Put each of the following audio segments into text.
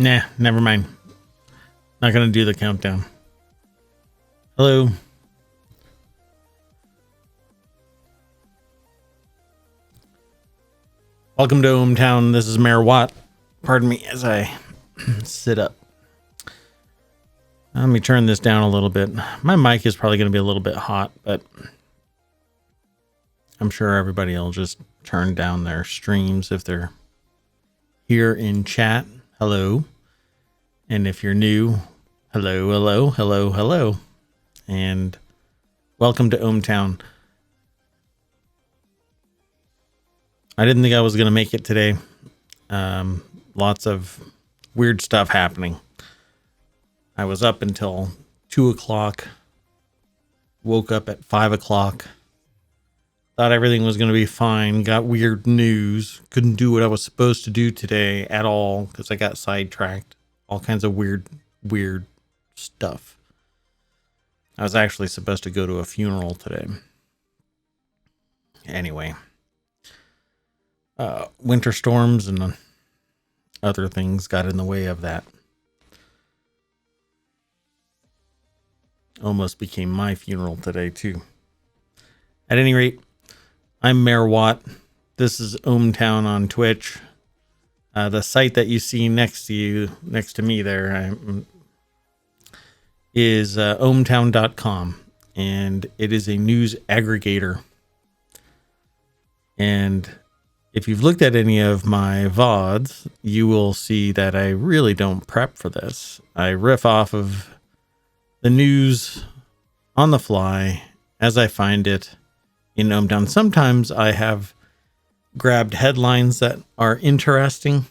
Nah, never mind. Not gonna do the countdown. Hello. Welcome to ohmTown. This is Mayor Watt. Pardon me as I sit up. Let me turn this down a little bit. My mic is probably going to be a little bit hot, but I'm sure everybody will just turn down their streams if they're here in chat. Hello. And if you're new, hello, hello, hello, hello. And welcome to ohmTown. I didn't think I was going to make it today. Lots of weird stuff happening. I was up until 2 o'clock, woke up at 5 o'clock, thought everything was going to be fine, got weird news, couldn't do what I was supposed to do today at all because I got sidetracked. All kinds of weird stuff. I was actually supposed to go to a funeral today. Anyway, winter storms and other things got in the way of that. Almost became my funeral today, too. At any rate, I'm Mayor Watt. This is ohmTown on Twitch. The site that you see next to me there, is ohmTown.com. And it is a news aggregator. And if you've looked at any of my VODs, you will see that I really don't prep for this. I riff off of the news on the fly as I find it in ohmTown. Sometimes I have grabbed headlines that are interesting.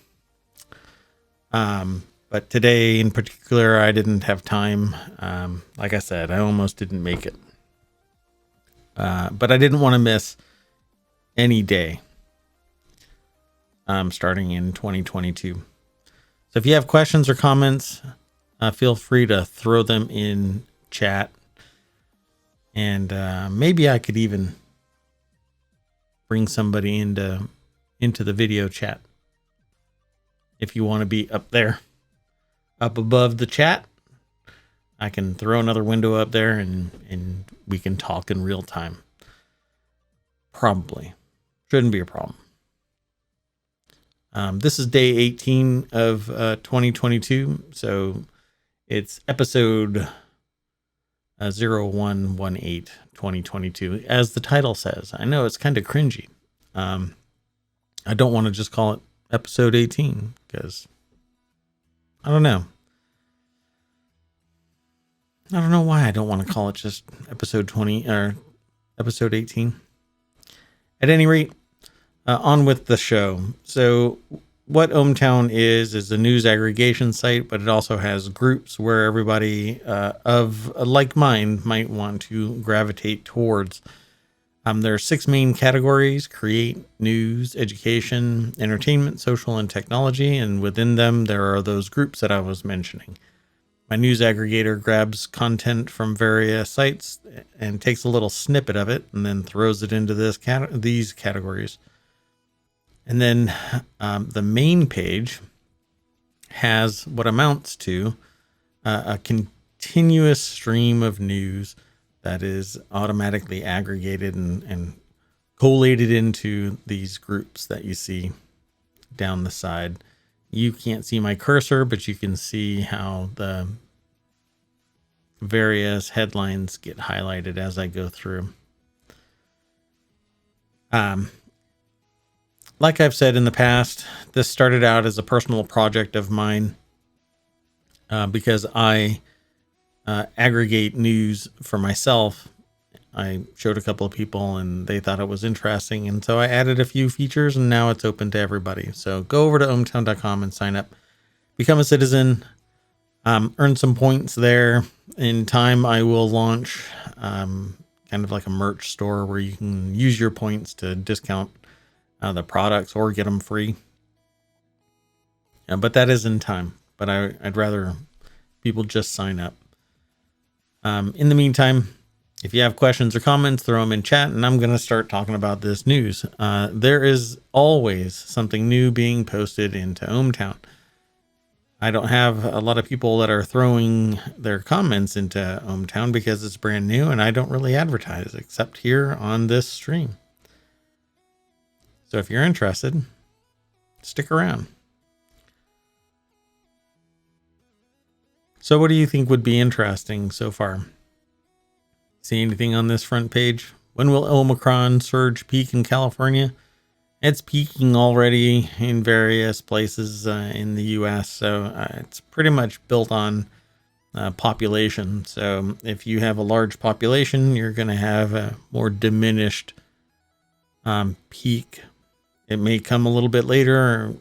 But today in particular, I didn't have time. Like I said, I almost didn't make it. But I didn't want to miss any day starting in 2022. So if you have questions or comments, feel free to throw them in chat. And maybe I could even bring somebody into the video chat. If you want to be up there, up above the chat, I can throw another window up there and we can talk in real time. Probably. Shouldn't be a problem. This is day 18 of 2022. So it's episode 0118 2022, as the title says. I know it's kind of cringy. I don't want to just call it episode 18 because I don't know. I don't know why I don't want to call it just episode 20 or episode 18. At any rate, on with the show. So what ohmTown is a news aggregation site, but it also has groups where everybody of a like mind might want to gravitate towards. There are 6 main categories: create, news, education, entertainment, social, and technology. And within them, there are those groups that I was mentioning. My news aggregator grabs content from various sites and takes a little snippet of it and then throws it into these categories. And then the main page has what amounts to a continuous stream of news that is automatically aggregated and collated into these groups that you see down the side. You can't see my cursor, but you can see how the various headlines get highlighted as I go through. Like I've said in the past, this started out as a personal project of mine because I aggregate news for myself. I showed a couple of people and they thought it was interesting. And so I added a few features and now it's open to everybody. So go over to ohmTown.com and sign up, become a citizen, earn some points there. In time, I will launch kind of like a merch store where you can use your points to discount the products or get them free. But that is in time. But I'd rather people just sign up. In the meantime, if you have questions or comments, throw them in chat, and I'm going to start talking about this news. There is always something new being posted into ohmTown. I don't have a lot of people that are throwing their comments into ohmTown because it's brand new and I don't really advertise except here on this stream. So if you're interested, stick around. So what do you think would be interesting so far? See anything on this front page? When will Omicron surge peak in California? It's peaking already in various places in the U.S., so it's pretty much built on population. So if you have a large population, you're going to have a more diminished peak. It may come a little bit later,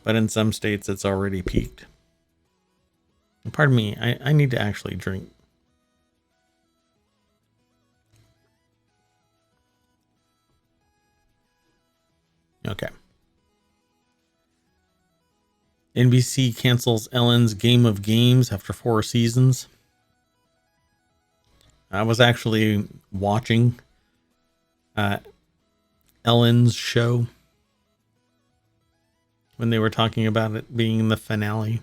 but in some states it's already peaked. Pardon me, I need to actually drink. Okay. NBC cancels Ellen's Game of Games after 4 seasons. I was actually watching Ellen's show when they were talking about it being the finale.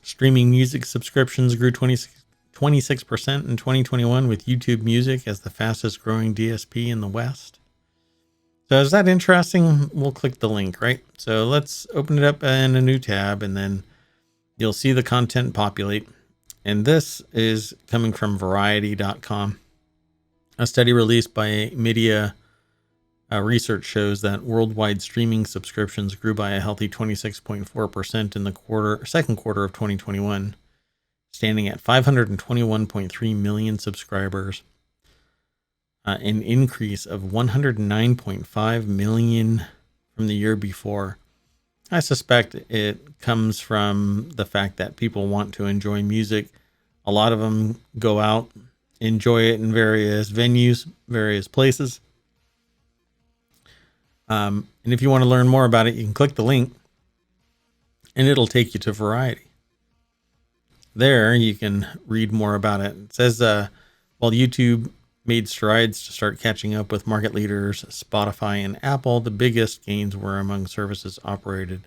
Streaming music subscriptions grew 26% in 2021, with YouTube Music as the fastest growing DSP in the West. So is that interesting? We'll click the link, right? So let's open it up in a new tab, and then you'll see the content populate. And this is coming from variety.com. A study released by Media Research shows that worldwide streaming subscriptions grew by a healthy 26.4% in the second quarter of 2021, standing at 521.3 million subscribers, an increase of 109.5 million from the year before. I suspect it comes from the fact that people want to enjoy music. A lot of them go out, enjoy it in various venues, various places. And if you want to learn more about it, you can click the link and it'll take you to Variety. There you can read more about it. It says, while YouTube made strides to start catching up with market leaders, Spotify and Apple, the biggest gains were among services operating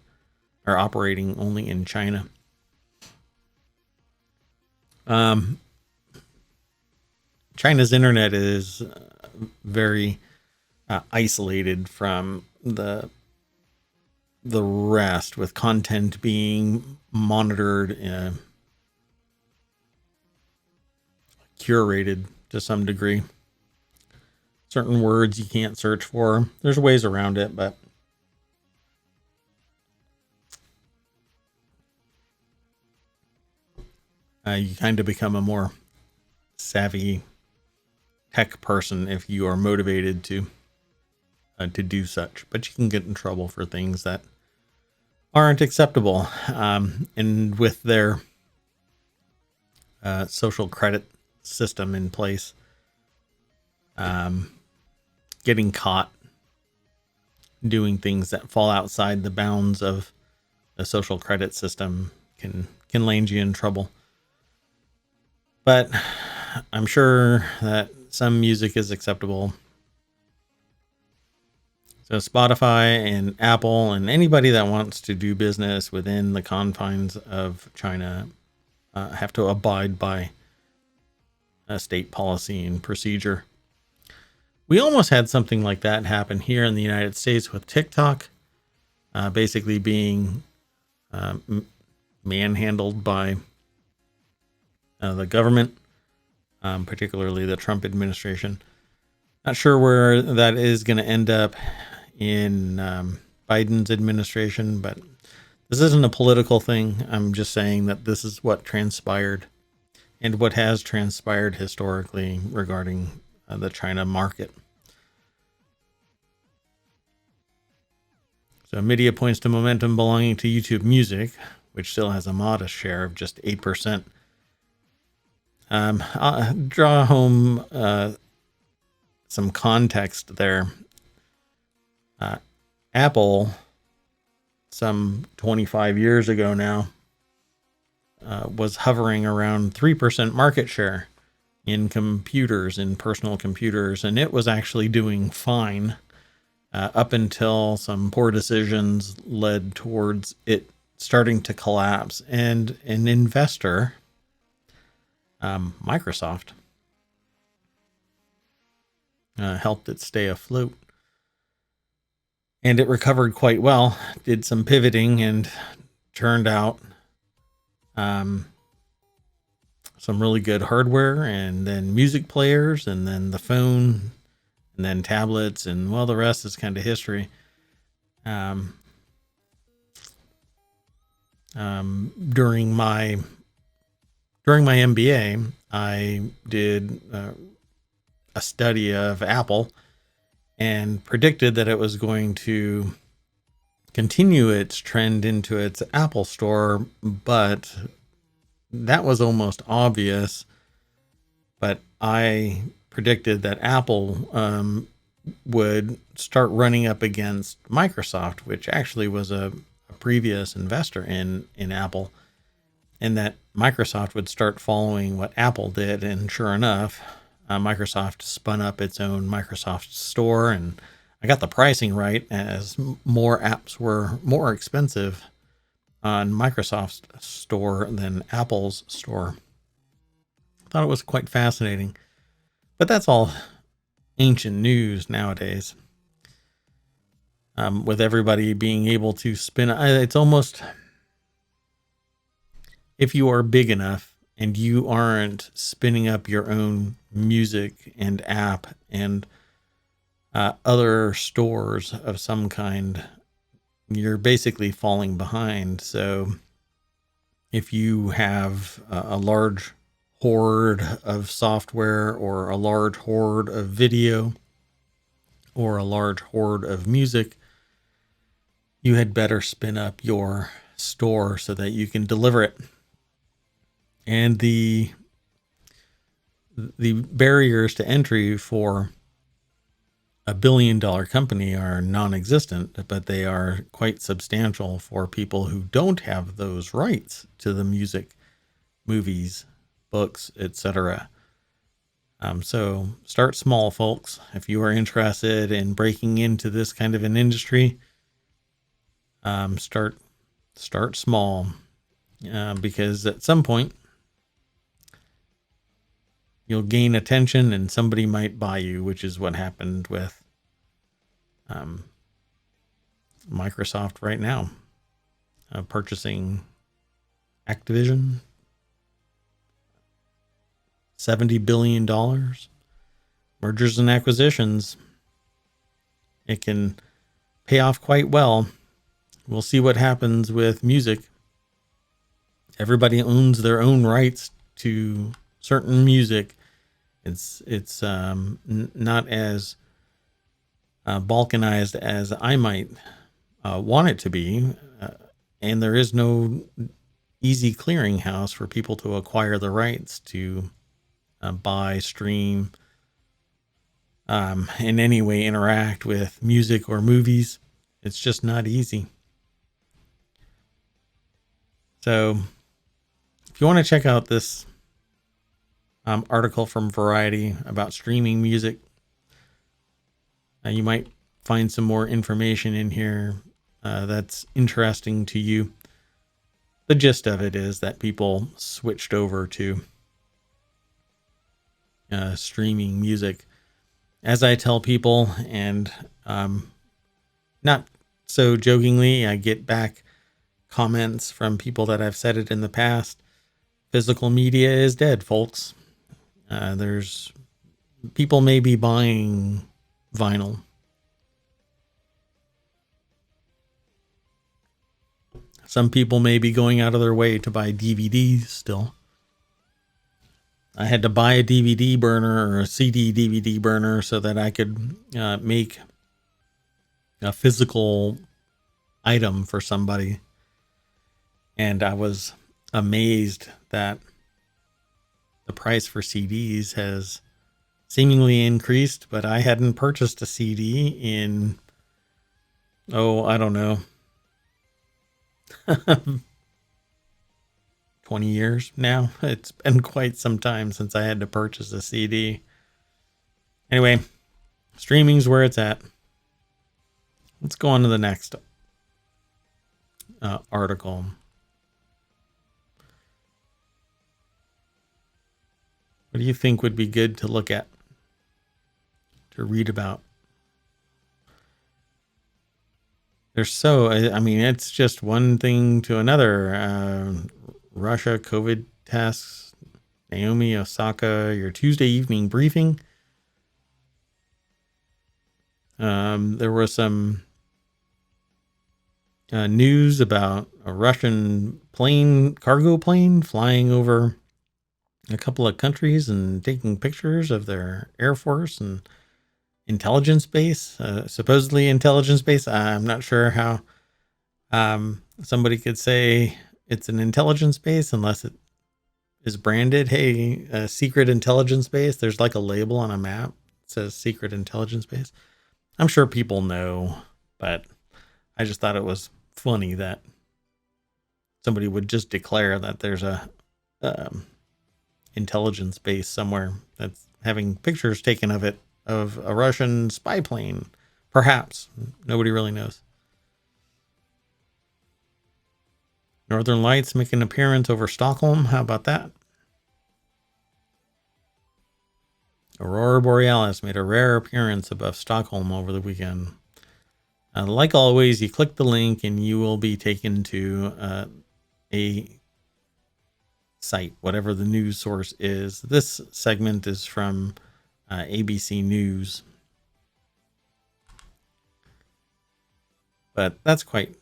only in China. China's internet is very isolated from the rest, with content being monitored, curated to some degree. Certain words you can't search for. There's ways around it, but you kind of become a more savvy tech person if you are motivated to do such. But you can get in trouble for things that aren't acceptable. And with their social credit system in place, getting caught doing things that fall outside the bounds of the social credit system can land you in trouble. But I'm sure that some music is acceptable. So Spotify and Apple and anybody that wants to do business within the confines of China have to abide by a state policy and procedure. We almost had something like that happen here in the United States with TikTok, basically being manhandled by the government, particularly the Trump administration. Not sure where that is going to end up in Biden's administration, but this isn't a political thing. I'm just saying that this is what transpired and what has transpired historically regarding the China market. So media points to momentum belonging to YouTube Music, which still has a modest share of just 8%. I'll draw home some context there. Apple, some 25 years ago now, was hovering around 3% market share in computers, in personal computers, and it was actually doing fine. up until some poor decisions led towards it starting to collapse. And an investor, Microsoft, helped it stay afloat. And it recovered quite well, did some pivoting, and turned out some really good hardware, and then music players, and then the phone, and then tablets, and well, the rest is kind of history. During my MBA, I did a study of Apple and predicted that it was going to continue its trend into its Apple Store, but that was almost obvious. But I predicted that Apple would start running up against Microsoft, which actually was a previous investor in Apple, and that Microsoft would start following what Apple did. And sure enough, Microsoft spun up its own Microsoft Store, and I got the pricing right, as more apps were more expensive on Microsoft's store than Apple's store. I thought it was quite fascinating, but that's all ancient news nowadays. With everybody being able to spin, it's almost, if you are big enough and you aren't spinning up your own music and app and other stores of some kind, you're basically falling behind. So if you have a large hoard of software, or a large hoard of video, or a large hoard of music, you had better spin up your store so that you can deliver it. And the barriers to entry for a $1 billion company are non-existent, but they are quite substantial for people who don't have those rights to the music, movies, books, etc. So start small, folks. If you are interested in breaking into this kind of an industry, start small, because at some point you'll gain attention and somebody might buy you, which is what happened with Microsoft right now, purchasing Activision, $70 billion, mergers and acquisitions. It can pay off quite well. We'll see what happens with music. Everybody owns their own rights to certain music. It's not as balkanized as I might want it to be, and there is no easy clearinghouse for people to acquire the rights to buy, stream, in any way interact with music or movies. It's just not easy. So if you want to check out this article from Variety about streaming music, you might find some more information in here that's interesting to you. The gist of it is that people switched over to streaming music. As I tell people, and not so jokingly, I get back comments from people that I've said it in the past. Physical media is dead, folks. There's people may be buying vinyl. Some people may be going out of their way to buy DVDs still. I had to buy a DVD burner or a CD DVD burner so that I could make a physical item for somebody. And I was amazed that the price for CDs has seemingly increased, but I hadn't purchased a CD in, I don't know, 20 years now. It's been quite some time since I had to purchase a CD. Anyway, streaming's where it's at. Let's go on to the next article. What do you think would be good to look at, to read about? I mean, it's just one thing to another. Russia COVID tests, Naomi Osaka, your Tuesday evening briefing. There was some news about a Russian cargo plane flying over a couple of countries and taking pictures of their Air Force and intelligence base, supposedly intelligence base. I'm not sure how somebody could say it's an intelligence base unless it is branded, hey, a secret intelligence base. There's like a label on a map that says secret intelligence base. I'm sure people know, but I just thought it was funny that somebody would just declare that there's a intelligence base somewhere that's having pictures taken of it, of a Russian spy plane. Perhaps. Nobody really knows. Northern Lights make an appearance over Stockholm. How about that? Aurora Borealis made a rare appearance above Stockholm over the weekend. Like always, you click the link and you will be taken to a site, whatever the news source is. This segment is from ABC News. But that's quite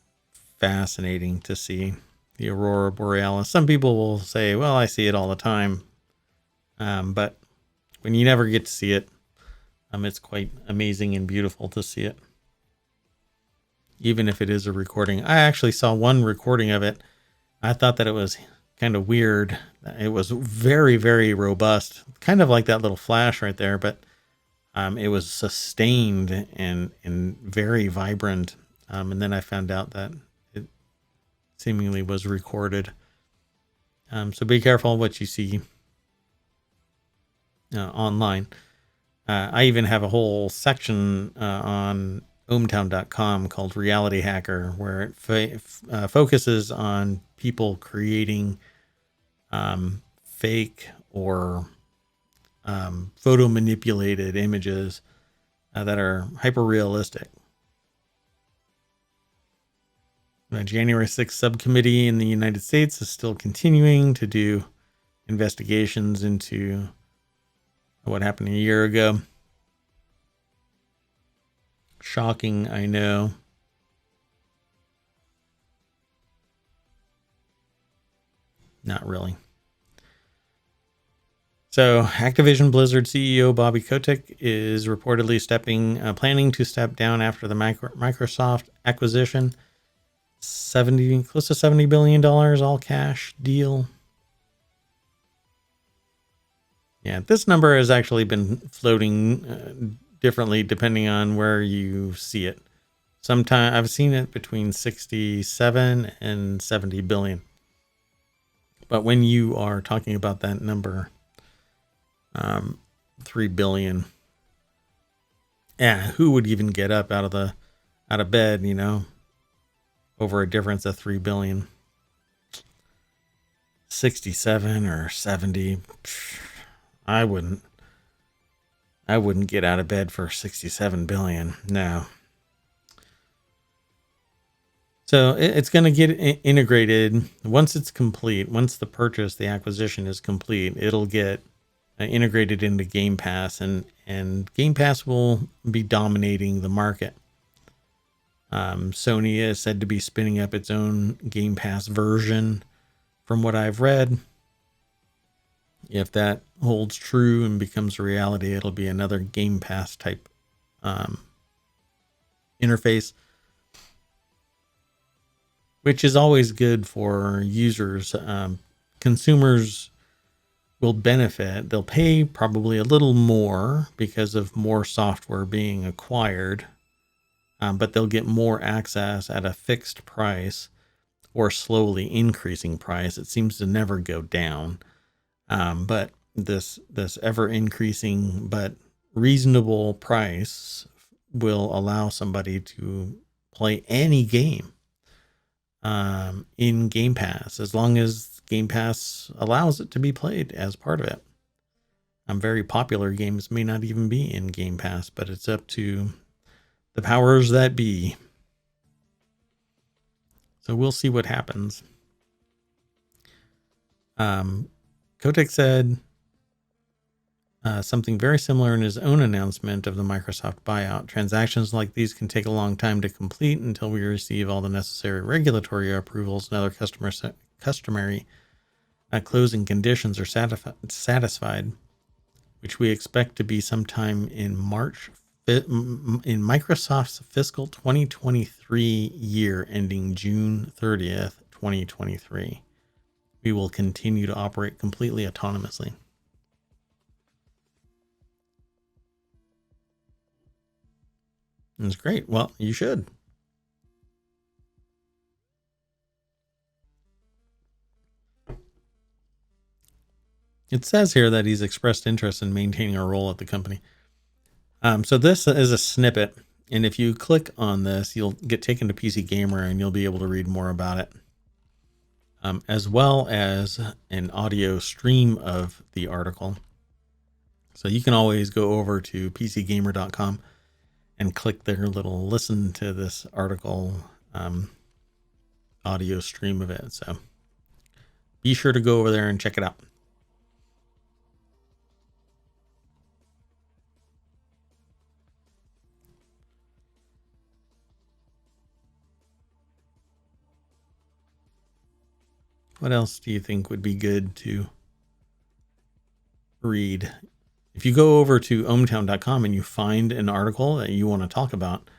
fascinating to see the Aurora Borealis. Some people will say, well, I see it all the time. But when you never get to see it, it's quite amazing and beautiful to see it. Even if it is a recording. I actually saw one recording of it. I thought that it was kind of weird. It was very, very robust. Kind of like that little flash right there, but it was sustained and very vibrant. And then I found out that it seemingly was recorded. So be careful what you see online. I even have a whole section on ohmTown.com called Reality Hacker, where it focuses on people creating fake or photo manipulated images that are hyper realistic. The January 6th subcommittee in the United States is still continuing to do investigations into what happened a year ago. Shocking, I know. Not really. So, Activision Blizzard CEO Bobby Kotick is reportedly planning to step down after the Microsoft acquisition. Close to $70 billion all cash deal. Yeah, this number has actually been floating differently depending on where you see it. Sometimes I've seen it between 67 and 70 billion. But when you are talking about that number, 3 billion, yeah, who would even get up out of bed, over a difference of 3 billion? 67 or 70. I wouldn't get out of bed for 67 billion. No. So it's going to get integrated once it's complete. Once the acquisition is complete, it'll get integrated into Game Pass, and Game Pass will be dominating the market. Sony is said to be spinning up its own Game Pass version, from what I've read. If that holds true and becomes a reality, it'll be another Game Pass type interface, which is always good for users. Consumers will benefit. They'll pay probably a little more because of more software being acquired, but they'll get more access at a fixed price or slowly increasing price. It seems to never go down. But this ever increasing but reasonable price will allow somebody to play any game in Game Pass, as long as Game Pass allows it to be played as part of it. Very popular games may not even be in Game Pass, but it's up to the powers that be. So we'll see what happens. Kotick said something very similar in his own announcement of the Microsoft buyout. Transactions like these can take a long time to complete until we receive all the necessary regulatory approvals and other customary closing conditions are satisfied, which we expect to be sometime in Microsoft's fiscal 2023 year ending June 30th, 2023. We will continue to operate completely autonomously. That's great. Well, you should. It says here that he's expressed interest in maintaining a role at the company. So this is a snippet, and if you click on this, you'll get taken to PC Gamer and you'll be able to read more about it, as well as an audio stream of the article. So you can always go over to pcgamer.com and click their little listen to this article audio stream of it. So be sure to go over there and check it out. What else do you think would be good to read? If you go over to ohmTown.com and you find an article that you want to talk about,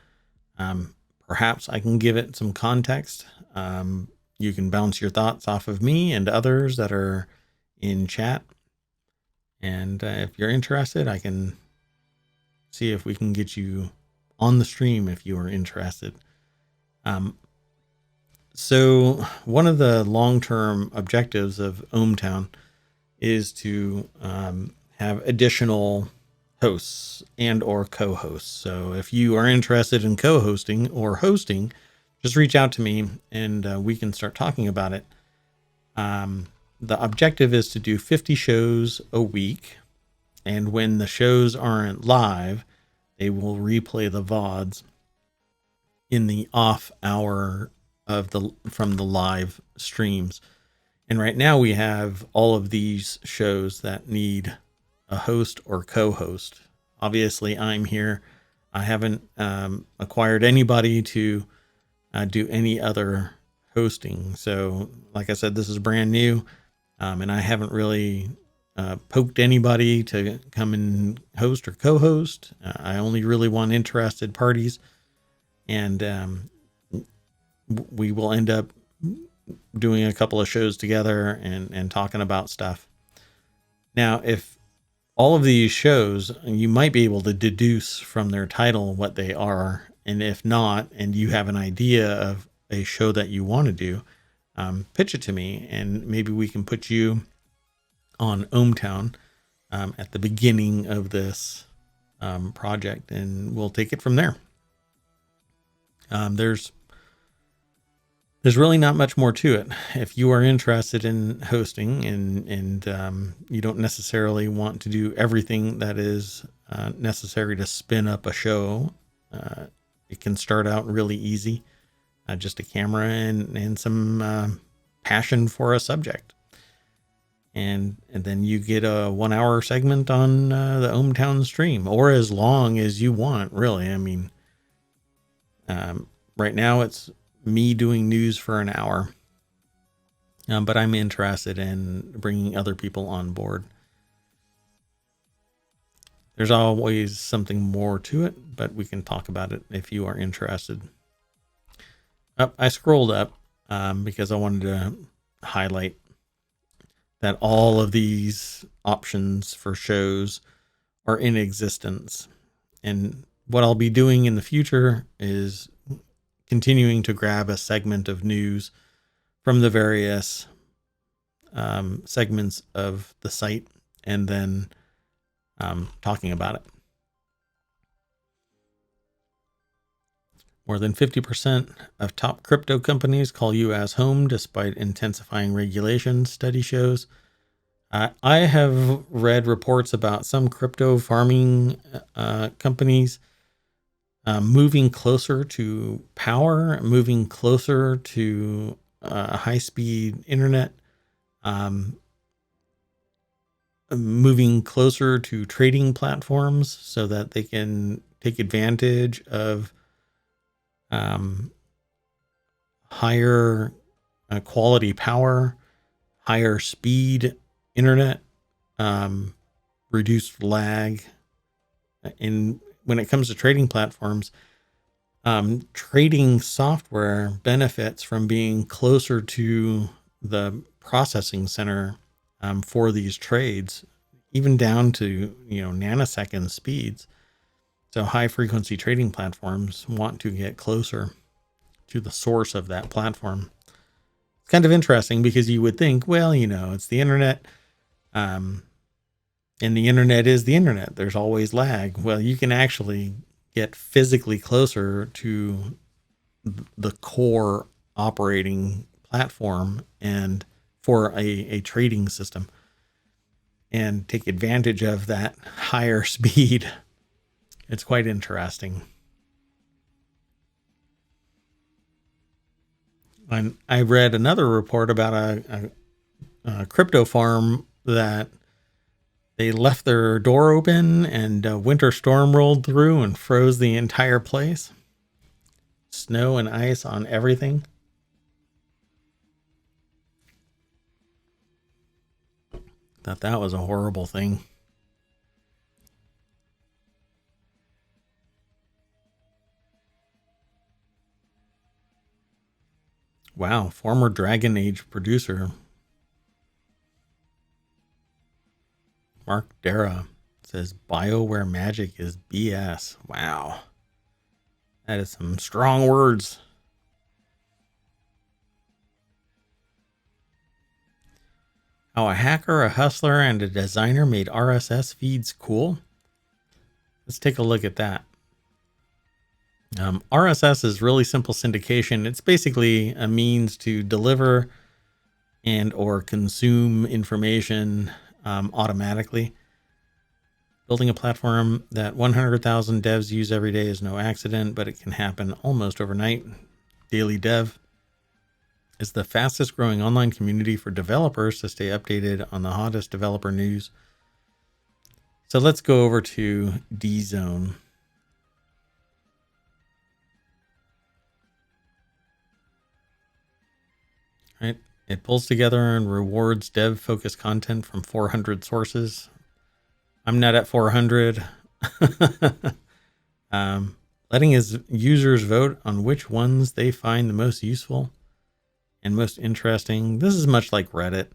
perhaps I can give it some context. You can bounce your thoughts off of me and others that are in chat. And if you're interested, I can see if we can get you on the stream if you are interested. So one of the long-term objectives of ohmTown is to have additional hosts and or co-hosts. So if you are interested in co-hosting or hosting, just reach out to me and we can start talking about it. The objective is to do 50 shows a week. And when the shows aren't live, they will replay the VODs in the off hour from the live streams. And right now we have all of these shows that need a host or co-host. Obviously I'm here. I haven't acquired anybody to do any other hosting. So like I said, this is brand new. And I haven't really poked anybody to come and host or co-host. I only really want interested parties. And we will end up doing a couple of shows together and talking about stuff. Now, if all of these shows, you might be able to deduce from their title what they are. And if not, and you have an idea of a show that you want to do, pitch it to me and maybe we can put you on ohmTown at the beginning of this project and we'll take it from there. There's really not much more to it. If you are interested in hosting and you don't necessarily want to do everything that is necessary to spin up a show, it can start out really easy. Just a camera and some passion for a subject. And then you get a 1 hour segment on the ohmTown stream, or as long as you want, really. I mean, right now it's me doing news for an hour, but I'm interested in bringing other people on board. There's always something more to it, but we can talk about it if you are interested. I scrolled up because I wanted to highlight that all of these options for shows are in existence. And what I'll be doing in the future is continuing to grab a segment of news from the various segments of the site and then talking about it. More than 50% of top crypto companies call U.S. home despite intensifying regulations, study shows. I have read reports about some crypto farming companies moving closer to power, moving closer to high-speed internet, moving closer to trading platforms so that they can take advantage of higher quality power, higher speed internet, reduced lag. And when it comes to trading platforms, trading software benefits from being closer to the processing center for these trades, even down to nanosecond speeds. So high frequency trading platforms want to get closer to the source of that platform. It's kind of interesting because you would think, well, it's the internet, and the internet is the internet. There's always lag. Well, you can actually get physically closer to the core operating platform and for a trading system and take advantage of that higher speed. It's quite interesting. And I read another report about a crypto farm that they left their door open and a winter storm rolled through and froze the entire place. Snow and ice on everything. Thought that was a horrible thing. Wow, former Dragon Age producer Mark Dara says BioWare magic is BS. Wow. That is some strong words. How a hacker, a hustler, and a designer made RSS feeds cool. Let's take a look at that. RSS is really simple syndication. It's basically a means to deliver and or consume information automatically. Building a platform that 100,000 devs use every day is no accident, but it can happen almost overnight. Daily Dev is the fastest growing online community for developers to stay updated on the hottest developer news. So let's go over to D-Zone. Right. It pulls together and rewards dev-focused content from 400 sources. I'm not at 400. Letting his users vote on which ones they find the most useful and most interesting. This is much like Reddit,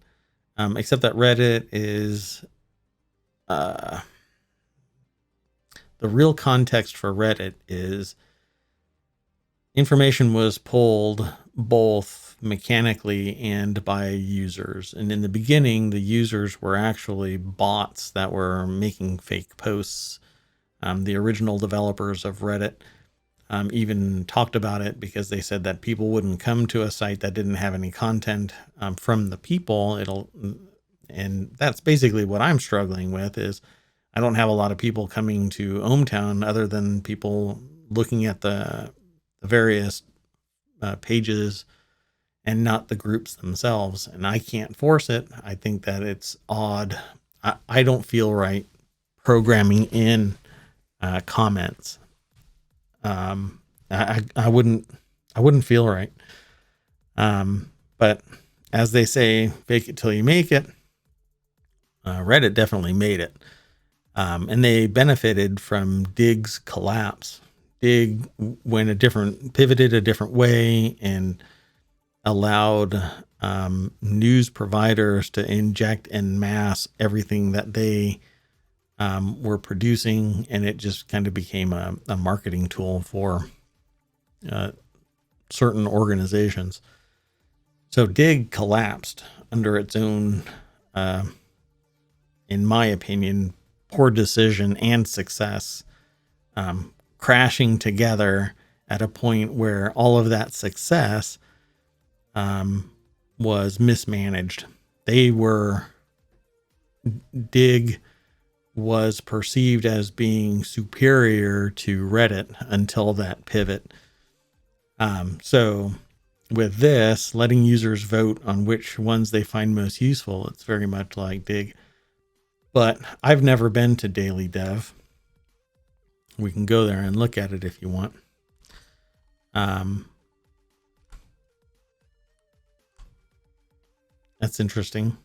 except that Reddit is the real context for Reddit is information was pulled both mechanically and by users. And in the beginning, the users were actually bots that were making fake posts. The original developers of Reddit even talked about it because they said that people wouldn't come to a site that didn't have any content from the people. And that's basically what I'm struggling with is I don't have a lot of people coming to ohmTown other than people looking at the various pages and not the groups themselves. And I can't force it. I think that it's odd. I don't feel right programming in comments. I wouldn't feel right. But as they say, fake it till you make it. Reddit definitely made it. And they benefited from Dig's collapse. Dig pivoted a different way and allowed news providers to inject en masse everything that they were producing, and it just kind of became a marketing tool for certain organizations. So Dig collapsed under its own, in my opinion, poor decision and success, crashing together at a point where all of that success was mismanaged. Dig was perceived as being superior to Reddit until that pivot. So with this, letting users vote on which ones they find most useful, it's very much like Dig. But I've never been to Daily Dev. We can go there and look at it if you want. That's interesting.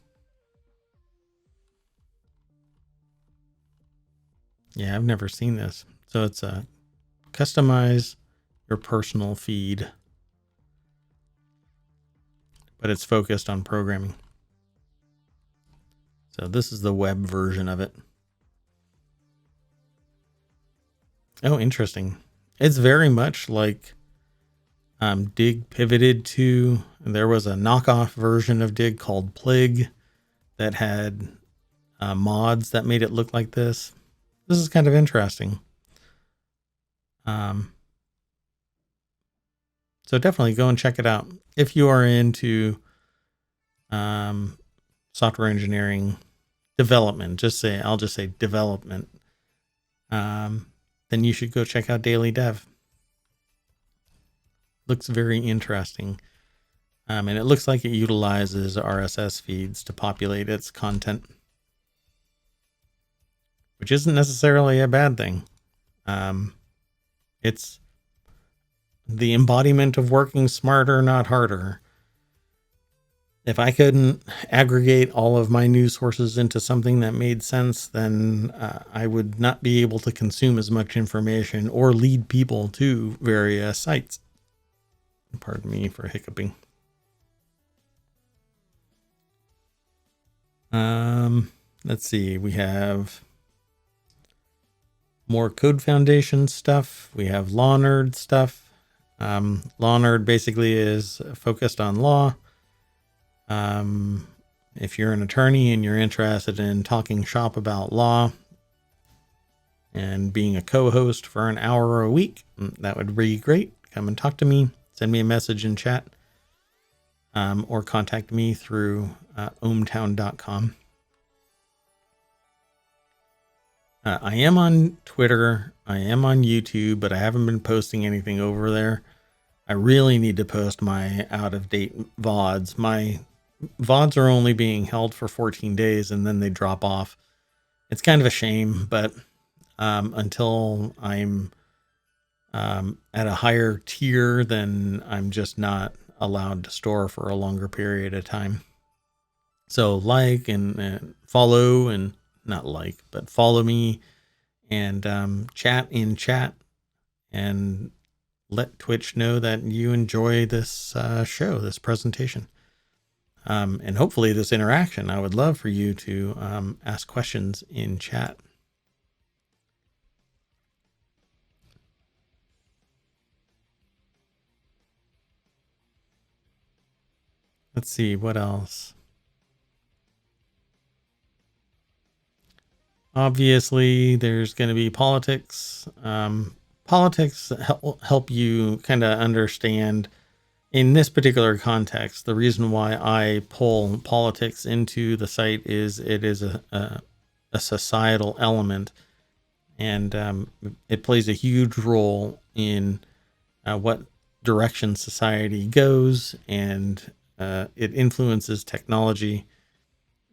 Yeah, I've never seen this. So it's a customize your personal feed, but it's focused on programming. So this is the web version of it. Oh, interesting. It's very much like Dig pivoted to. There was a knockoff version of Dig called Plig that had mods that made it look like this. This is kind of interesting. So definitely go and check it out. If you are into software engineering development, I'll just say development, then you should go check out Daily Dev. Looks very interesting. And it looks like it utilizes RSS feeds to populate its content, which isn't necessarily a bad thing. It's the embodiment of working smarter, not harder. If I couldn't aggregate all of my news sources into something that made sense, then I would not be able to consume as much information or lead people to various sites. Pardon me for hiccuping. Let's see. We have more Code Foundation stuff. We have Law Nerd stuff. Law Nerd basically is focused on law. If you're an attorney and you're interested in talking shop about law and being a co-host for an hour a week, that would be great. Come and talk to me. Send me a message in chat, or contact me through ohmTown.com. I am on Twitter. I am on YouTube, but I haven't been posting anything over there. I really need to post my out-of-date VODs. My VODs are only being held for 14 days and then they drop off. It's kind of a shame, but until I'm at a higher tier, then I'm just not allowed to store for a longer period of time. So like and follow, and not like, but follow me and chat in chat and let Twitch know that you enjoy this show, this presentation. And hopefully this interaction. I would love for you to ask questions in chat. Let's see, what else? Obviously, there's going to be politics. Politics help you kind of understand, in this particular context, the reason why I pull politics into the site is it is a societal element, and it plays a huge role in what direction society goes, and it influences technology,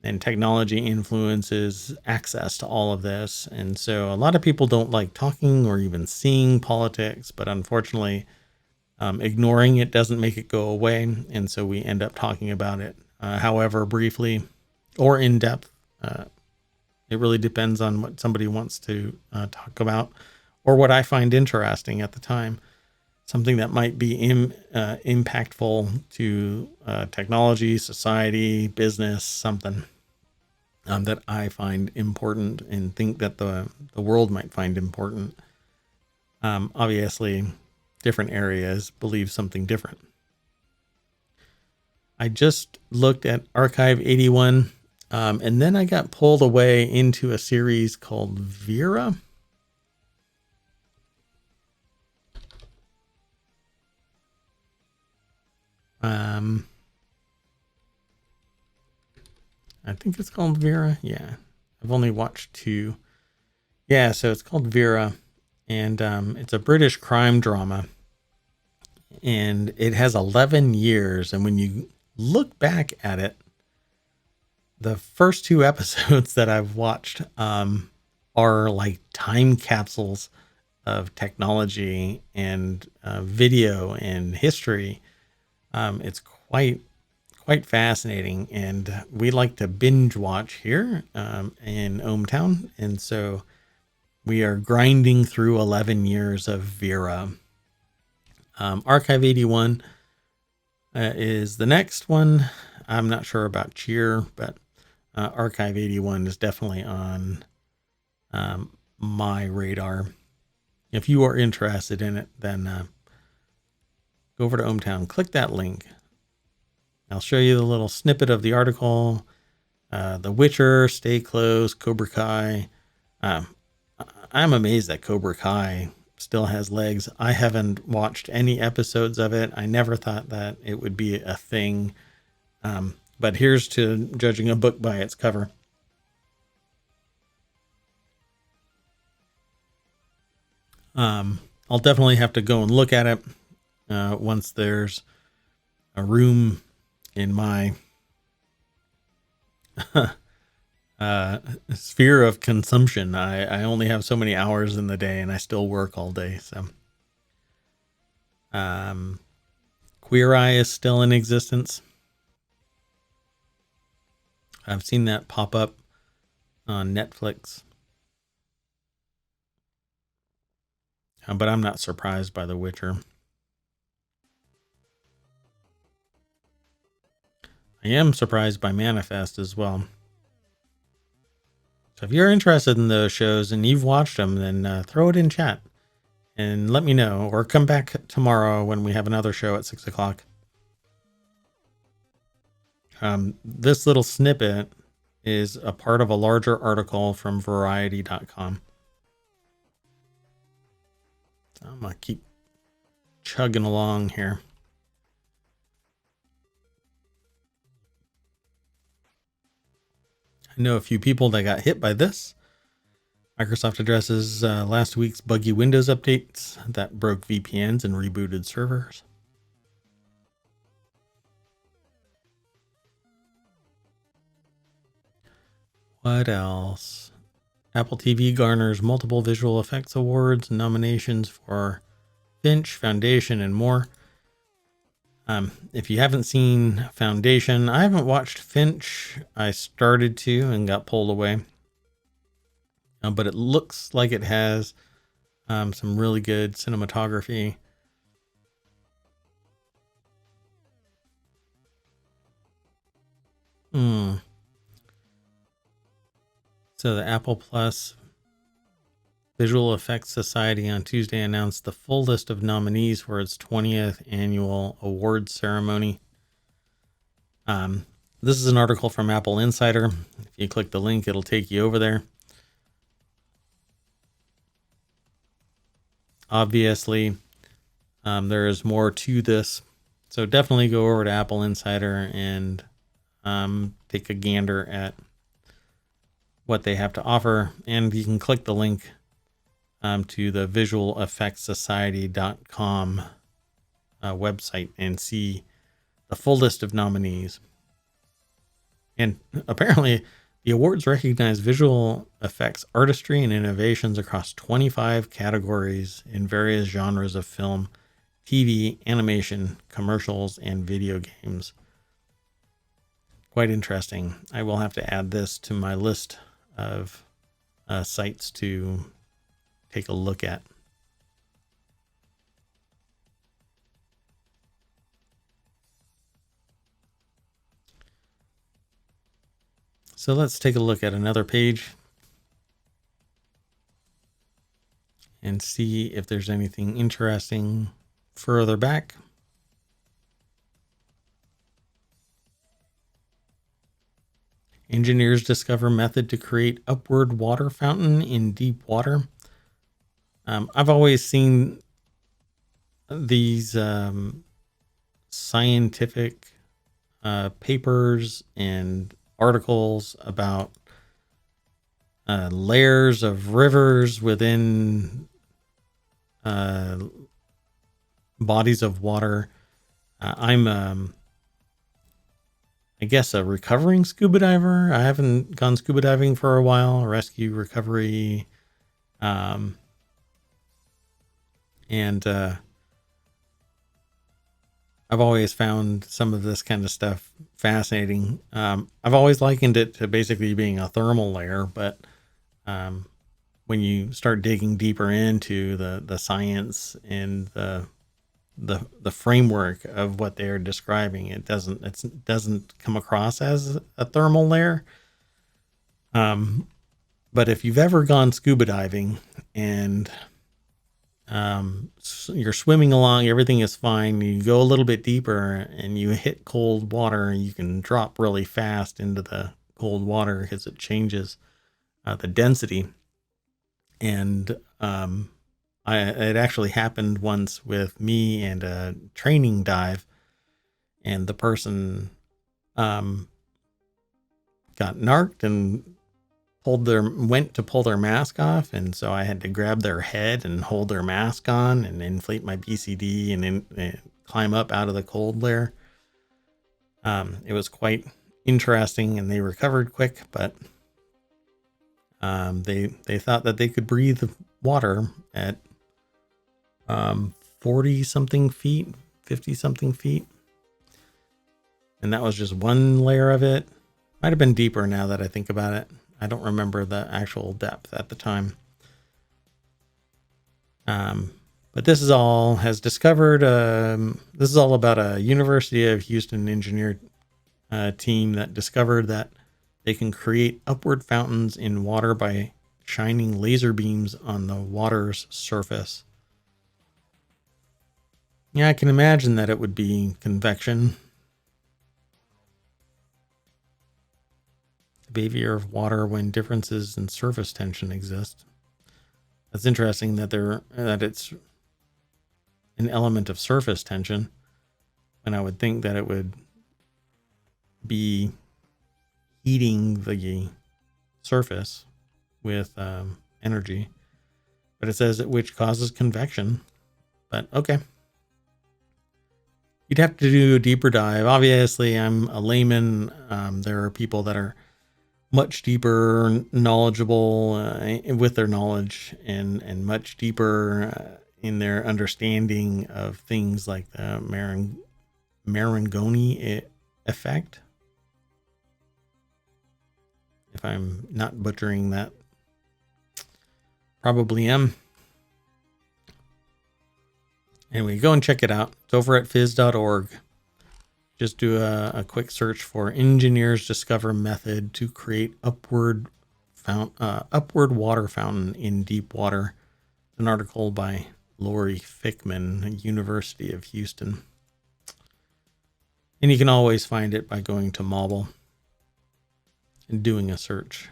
and technology influences access to all of this. And so a lot of people don't like talking or even seeing politics, but unfortunately, ignoring it doesn't make it go away. And so we end up talking about it, however briefly or in depth. It really depends on what somebody wants to talk about, or what I find interesting at the time. Something that might be impactful to technology, society, business, something that I find important and think that the world might find important. Obviously, different areas believe something different. I just looked at Archive 81, and then I got pulled away into a series called Vera. I think it's called Vera. Yeah. I've only watched 2. Yeah, so it's called Vera, and it's a British crime drama, and it has 11 years. And when you look back at it, the first 2 episodes that I've watched are like time capsules of technology and video and history. It's quite fascinating, and we like to binge watch here in ohmTown, and so we are grinding through 11 years of Vera. Archive 81 is the next one. I'm not sure about Cheer, but Archive 81 is definitely on my radar. If you are interested in it, then go over to ohmTown, click that link. I'll show you the little snippet of the article. The Witcher, Stay Close, Cobra Kai. I'm amazed that Cobra Kai still has legs. I haven't watched any episodes of it. I never thought that it would be a thing. But here's to judging a book by its cover. I'll definitely have to go and look at it once there's a room in my sphere of consumption. I only have so many hours in the day, and I still work all day. So, Queer Eye is still in existence. I've seen that pop up on Netflix. But I'm not surprised by The Witcher. I am surprised by Manifest as well. So if you're interested in those shows and you've watched them, then throw it in chat and let me know, or come back tomorrow when we have another show at 6 o'clock. This little snippet is a part of a larger article from variety.com. I'm going to keep chugging along here. I know a few people that got hit by this. Microsoft addresses last week's buggy Windows updates that broke VPNs and rebooted servers. What else? Apple TV garners multiple visual effects awards, nominations for Finch, Foundation, and more. If you haven't seen Foundation, I haven't watched Finch. I started to and got pulled away. But it looks like it has some really good cinematography. So the Apple Plus Visual Effects Society on Tuesday announced the full list of nominees for its 20th annual awards ceremony. This is an article from Apple Insider. If you click the link, it'll take you over there. Obviously, there is more to this. So definitely go over to Apple Insider and take a gander at what they have to offer. And you can click the link to the visualeffectssociety.com website and see the full list of nominees. And apparently the awards recognize visual effects artistry and innovations across 25 categories in various genres of film, TV, animation, commercials, and video games. Quite interesting. I will have to add this to my list of sites to take a look at. So let's take a look at another page and see if there's anything interesting further back. Engineers discover method to create upward water fountain in deep water. I've always seen these scientific papers and articles about layers of rivers within bodies of water. I'm, I guess, a recovering scuba diver. I haven't gone scuba diving for a while. Rescue, recovery, and I've always found some of this kind of stuff fascinating. I've always likened it to basically being a thermal layer, but when you start digging deeper into the science and the framework of what they're describing, it doesn't come across as a thermal layer. But if you've ever gone scuba diving and you're swimming along, everything is fine, you go a little bit deeper and you hit cold water, you can drop really fast into the cold water because it changes the density. And it actually happened once with me and a training dive, and the person got narked and went to pull their mask off, and so I had to grab their head and hold their mask on and inflate my BCD and climb up out of the cold layer. It was quite interesting, and they recovered quick, but they thought that they could breathe water at 40 something feet, 50 something feet, and that was just one layer of it. Might have been deeper now that I think about it. I don't remember the actual depth at the time. But this is all has discovered, this is all about a University of Houston engineer team that discovered that they can create upward fountains in water by shining laser beams on the water's surface. Yeah, I can imagine that it would be convection. The behavior of water when differences in surface tension exist. That's interesting that it's an element of surface tension, and I would think that it would be heating the surface with energy, but it says which causes convection. But okay, you'd have to do a deeper dive. Obviously, I'm a layman. There are people that are much deeper knowledgeable with their knowledge and much deeper in their understanding of things like the Marangoni effect. If I'm not butchering that, probably am. Anyway, go and check it out. It's over at phys.org. Just do a quick search for engineers discover method to create upward water fountain in deep water. An article by Lori Fickman, University of Houston. And you can always find it by going to Mobile and doing a search.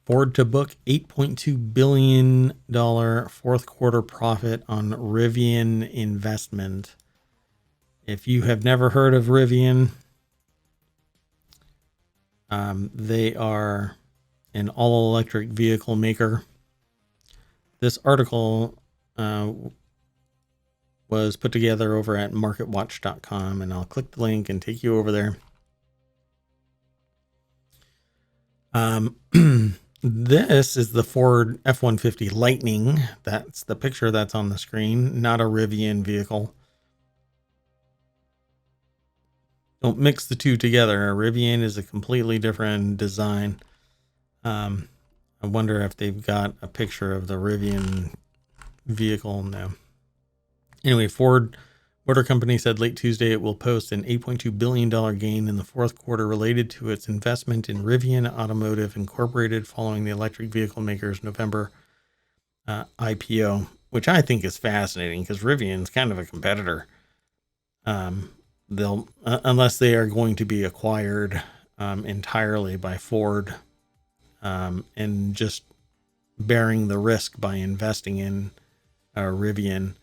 Ford to book $8.2 billion fourth quarter profit on Rivian investment. If you have never heard of Rivian, they are an all-electric vehicle maker. This article was put together over at marketwatch.com, and I'll click the link and take you over there. This is the Ford F-150 Lightning. That's the picture that's on the screen, not a Rivian vehicle. Don't mix the two together. A Rivian is a completely different design. I wonder if they've got a picture of the Rivian vehicle. No. Anyway, Ford Motor Company said late Tuesday it will post an $8.2 billion gain in the fourth quarter related to its investment in Rivian Automotive Incorporated following the electric vehicle maker's November IPO, which I think is fascinating because Rivian's kind of a competitor. They'll unless they are going to be acquired entirely by Ford and just bearing the risk by investing in Rivian.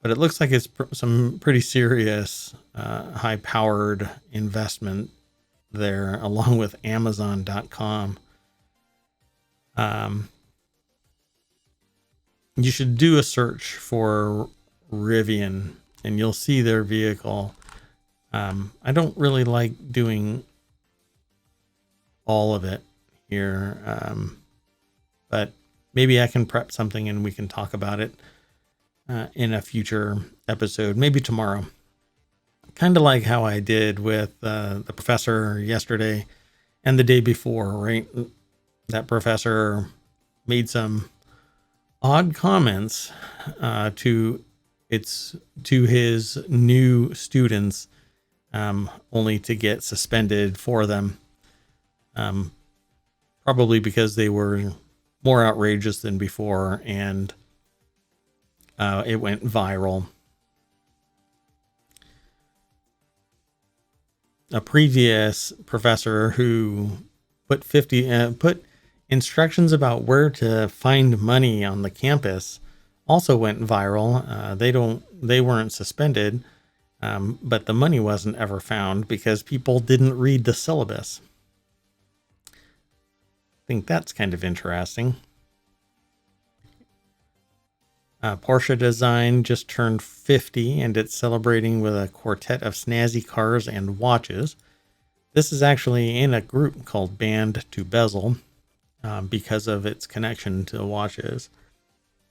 But it looks like it's some pretty serious, high-powered investment there, along with Amazon.com. You should do a search for Rivian, and you'll see their vehicle. I don't really like doing all of it here, but maybe I can prep something and we can talk about it in a future episode, maybe tomorrow. Kind of like how I did with the professor yesterday and the day before, right? That professor made some odd comments to his new students, only to get suspended for them. Probably because they were more outrageous than before, and it went viral. A previous professor who put instructions about where to find money on the campus also went viral. They weren't suspended, but the money wasn't ever found because people didn't read the syllabus. I think that's kind of interesting. Porsche Design just turned 50, and it's celebrating with a quartet of snazzy cars and watches. This is actually in a group called Band to Bezel, because of its connection to watches.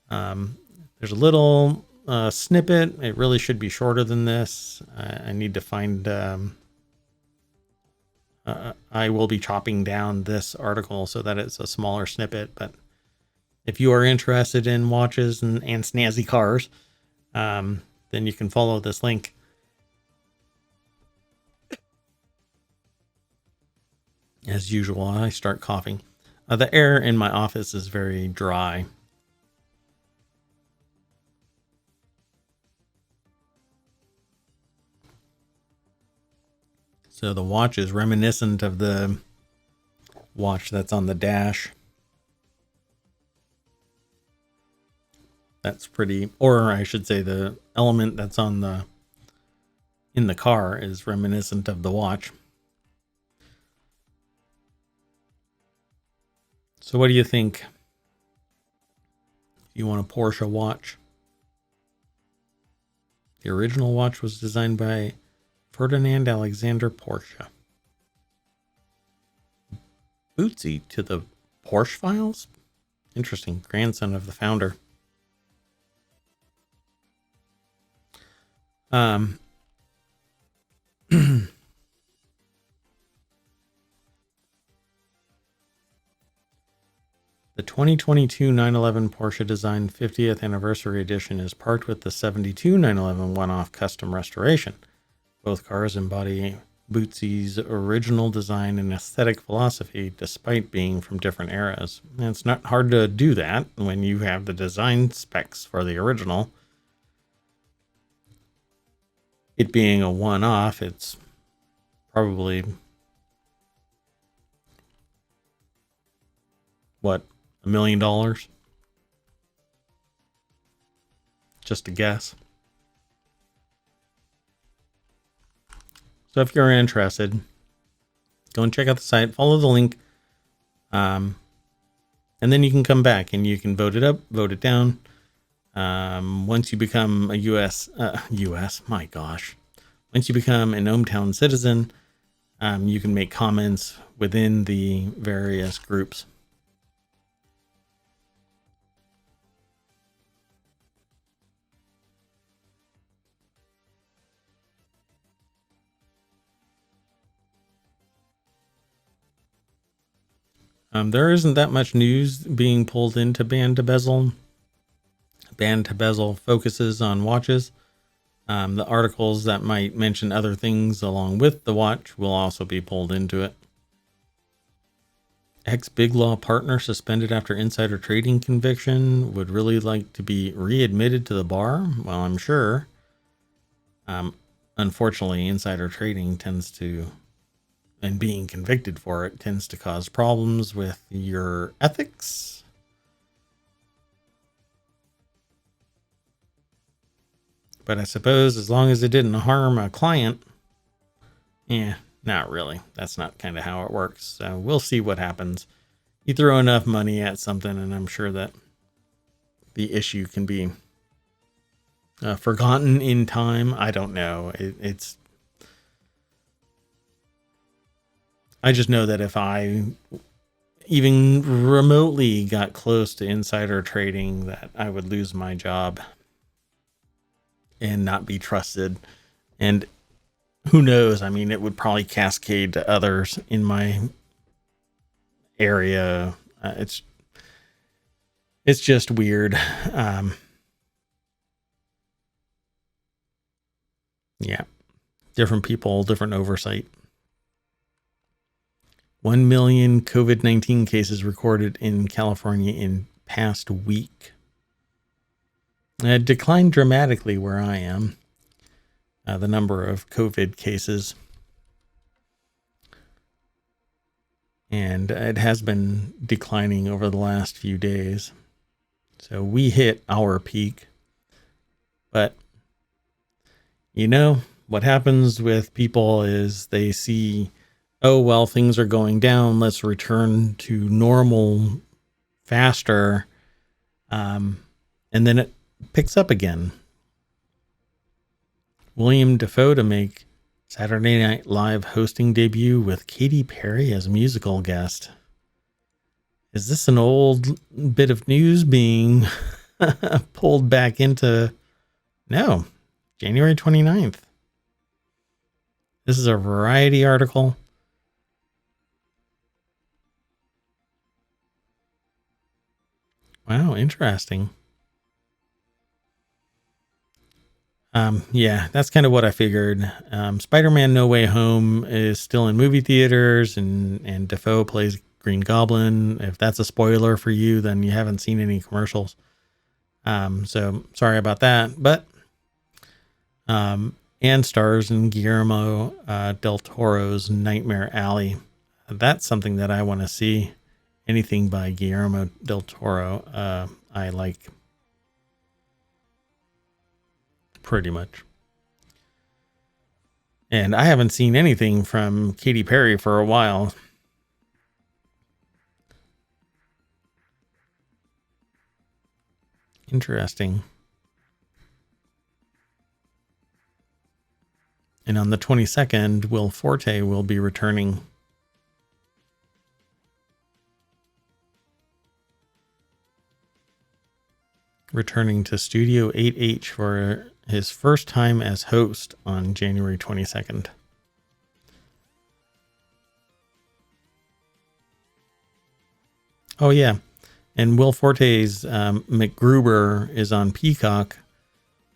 There's a little snippet. It really should be shorter than this. I need to find... I will be chopping down this article so that it's a smaller snippet, but if you are interested in watches and snazzy cars, then you can follow this link. As usual, I start coughing. The air in my office is very dry. So the watch is reminiscent of the watch that's on the dash. That's pretty, or I should say the element that's in the car is reminiscent of the watch. So what do you think? You want a Porsche watch? The original watch was designed by Ferdinand Alexander Porsche. Bootsy to the Porsche files? Interesting. Grandson of the founder. The 2022 911 Porsche Design 50th Anniversary Edition is parked with the 72 911 one-off custom restoration. Both cars embody Bootsy's original design and aesthetic philosophy, despite being from different eras. And it's not hard to do that when you have the design specs for the original. It being a one-off, it's probably, what, $1 million? Just a guess. So if you're interested, go and check out the site, follow the link, and then you can come back and you can vote it up, vote it down. Once you become a once you become an ohmTown citizen, you can make comments within the various groups. There isn't that much news being pulled into Band to Bezel. Band to Bezel focuses on watches. The articles that might mention other things along with the watch will also be pulled into it. Ex-Big Law partner suspended after insider trading conviction would really like to be readmitted to the bar? Well, I'm sure. Unfortunately, insider trading tends to and being convicted for it tends to cause problems with your ethics. But I suppose as long as it didn't harm a client, not really. That's not kind of how it works. So we'll see what happens. You throw enough money at something, and I'm sure that the issue can be forgotten in time. I don't know. I just know that if I even remotely got close to insider trading, that I would lose my job and not be trusted. And who knows? I mean, it would probably cascade to others in my area. It's just weird. Yeah. Different people, different oversight. 1 million COVID-19 cases recorded in California in past week. It declined dramatically where I am. The number of COVID cases. And it has been declining over the last few days. So we hit our peak. But, what happens with people is they see, oh, well, things are going down. Let's return to normal faster. And then it picks up again. William Defoe to make Saturday Night Live hosting debut with Katy Perry as musical guest. Is this an old bit of news being pulled back into? No, January 29th. This is a Variety article. Wow, interesting. Yeah, that's kind of what I figured. Spider-Man No Way Home is still in movie theaters, and Defoe plays Green Goblin. If that's a spoiler for you, then you haven't seen any commercials. So sorry about that. But and stars in Guillermo del Toro's Nightmare Alley. That's something that I want to see. Anything by Guillermo del Toro, I like. Pretty much. And I haven't seen anything from Katy Perry for a while. Interesting. And on the 22nd, Will Forte will be returning. Returning to Studio 8H for his first time as host on January 22nd. Oh, yeah. And Will Forte's MacGruber is on Peacock.